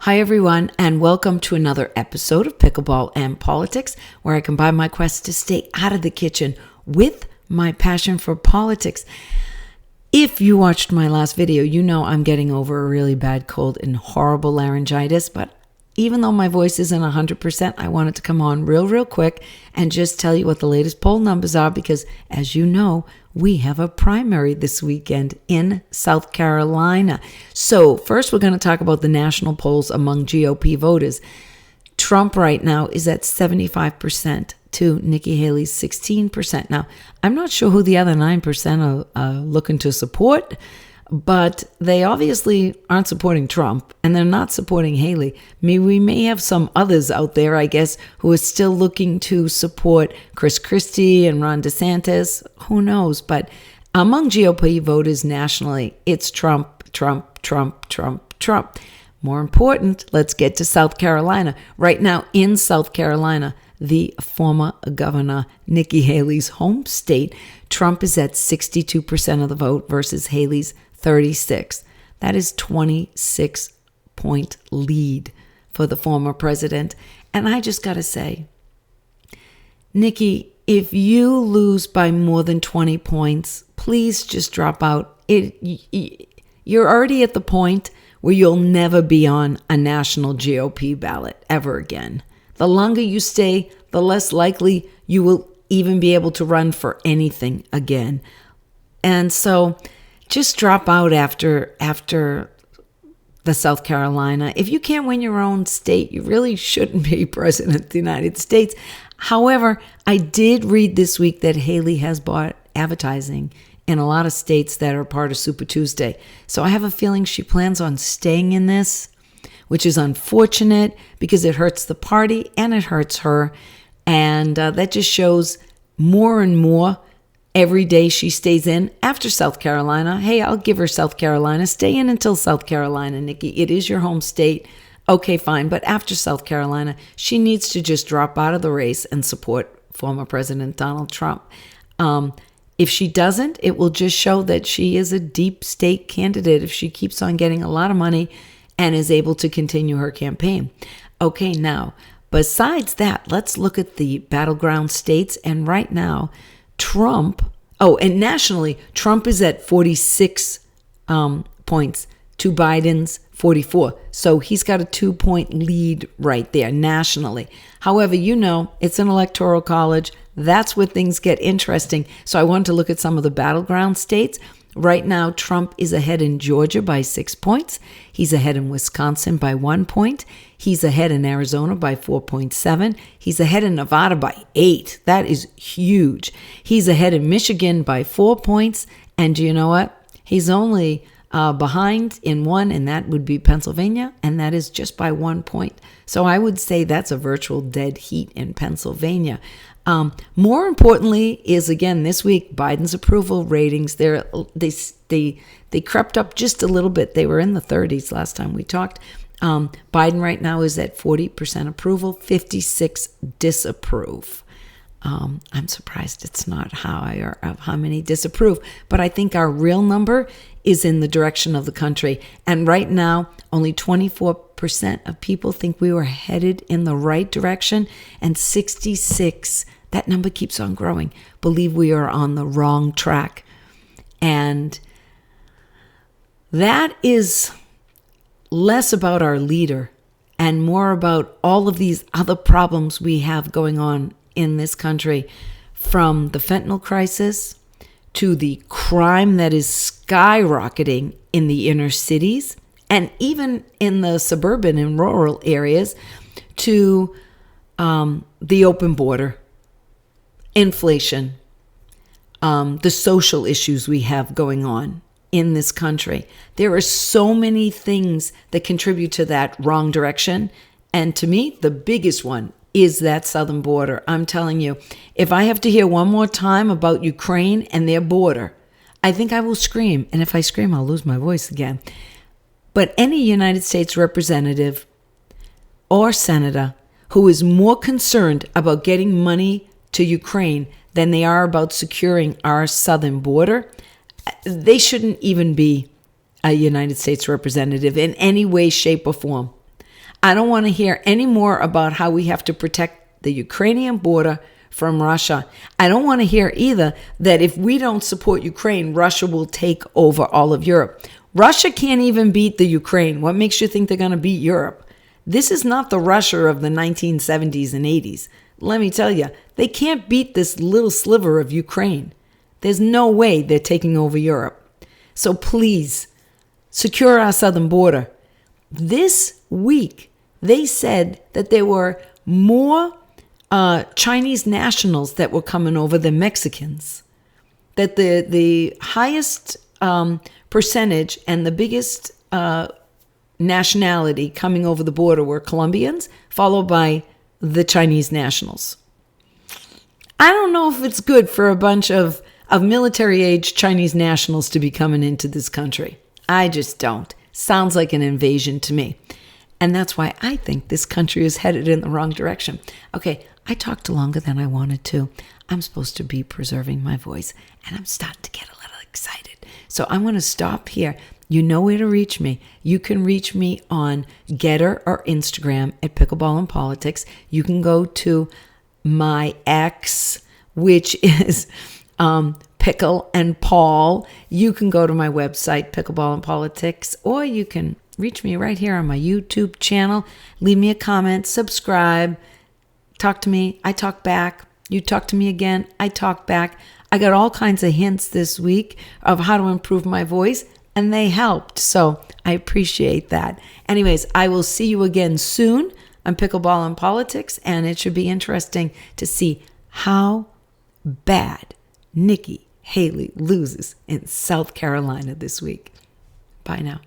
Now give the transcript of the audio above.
Hi, everyone, and welcome to another episode of Pickleball and Politics, where I combine my quest to stay out of the kitchen with my passion for politics. If you watched my last video, you know I'm getting over a really bad cold and horrible laryngitis, but even though my voice isn't 100%, I wanted to come on real quick and just tell you what the latest poll numbers are because, as you know, we have a primary this weekend in South Carolina. So first, we're going to talk about the national polls among GOP voters. Trump right now is at 75% to Nikki Haley's 16%. Now, I'm not sure who the other 9% are looking to support, but they obviously aren't supporting Trump, and they're not supporting Haley. We may have some others out there, I guess, who are still looking to support Chris Christie and Ron DeSantis. Who knows? But among GOP voters nationally, it's Trump. More important, let's get to South Carolina. Right now in South Carolina, the former governor, Nikki Haley's home state, Trump is at 62% of the vote versus Haley's 36. That is 26-point lead for the former president. And I just got to say, Nikki, if you lose by more than 20 points, please just drop out. You're already at the point where you'll never be on a national GOP ballot ever again. The longer you stay, the less likely you will even be able to run for anything again. And so just drop out after the South Carolina. If you can't win your own state, you really shouldn't be president of the United States. However, I did read this week that Haley has bought advertising in a lot of states that are part of Super Tuesday. So I have a feeling she plans on staying in this, which is unfortunate because it hurts the party and it hurts her. And that just shows more and more every day she stays in after South Carolina. Hey, I'll give her South Carolina. Stay in until South Carolina, Nikki. It is your home state. Okay, fine. But after South Carolina, she needs to just drop out of the race and support former President Donald Trump. If she doesn't, it will just show that she is a deep state candidate if she keeps on getting a lot of money and is able to continue her campaign. Okay, now, besides that, let's look at the Battleground States. And right now, and nationally, Trump is at 46 points to Biden's 44. So he's got a 2-point lead right there nationally. However, you know, it's an electoral college. That's where things get interesting. So I wanted to look at some of the Battleground States. Right now, Trump is ahead in Georgia by 6 points. He's ahead in Wisconsin by 1 point. He's ahead in Arizona by 4.7. He's ahead in Nevada by 8. That is huge. He's ahead in Michigan by 4 points. And do you know what? He's only behind in one, and that would be Pennsylvania, and that is just by 1 point. So I would say that's a virtual dead heat in Pennsylvania. More importantly is, again, this week, Biden's approval ratings, they crept up just a little bit. They were in the 30s last time we talked. Biden right now is at 40% approval, 56 disapprove. I'm surprised it's not higher of how many disapprove, but I think our real number is in the direction of the country. And right now, only 24% of people think we were headed in the right direction, and 66, that number keeps on growing, believe we are on the wrong track. And that is less about our leader and more about all of these other problems we have going on in this country, from the fentanyl crisis to the crime that is skyrocketing in the inner cities and even in the suburban and rural areas, to the open border, inflation, the social issues we have going on in this country. There are so many things that contribute to that wrong direction. And to me, the biggest one is that southern border. I'm telling you, if I have to hear one more time about Ukraine and their border, I think I will scream. And if I scream, I'll lose my voice again. But any United States representative or senator who is more concerned about getting money to Ukraine than they are about securing our southern border, they shouldn't even be a United States representative in any way, shape, or form. I don't want to hear any more about how we have to protect the Ukrainian border from Russia. I don't want to hear either that if we don't support Ukraine, Russia will take over all of Europe. Russia can't even beat the Ukraine. What makes you think they're going to beat Europe? This is not the Russia of the 1970s and 80s. Let me tell you, they can't beat this little sliver of Ukraine. There's no way they're taking over Europe. So please, secure our southern border. This week, they said that there were more Chinese nationals that were coming over than Mexicans. That the highest percentage and the biggest nationality coming over the border were Colombians, followed by the Chinese nationals. I don't know if it's good for a bunch of military-age Chinese nationals to be coming into this country. I just don't. Sounds like an invasion to me. And that's why I think this country is headed in the wrong direction. Okay, I talked longer than I wanted to. I'm supposed to be preserving my voice, and I'm starting to get a little excited. So I'm going to stop here. You know where to reach me. You can reach me on Getter or Instagram at Pickleball and Politics. You can go to my ex, which is Pickle and Paul. You can go to my website, Pickleball and Politics, or you can reach me right here on my YouTube channel. Leave me a comment, subscribe, talk to me. I talk back. You talk to me again. I talk back. I got all kinds of hints this week of how to improve my voice, and they helped. So I appreciate that. Anyways, I will see you again soon on Pickleball and Politics, and it should be interesting to see how bad Nikki Haley loses in South Carolina this week. Bye now.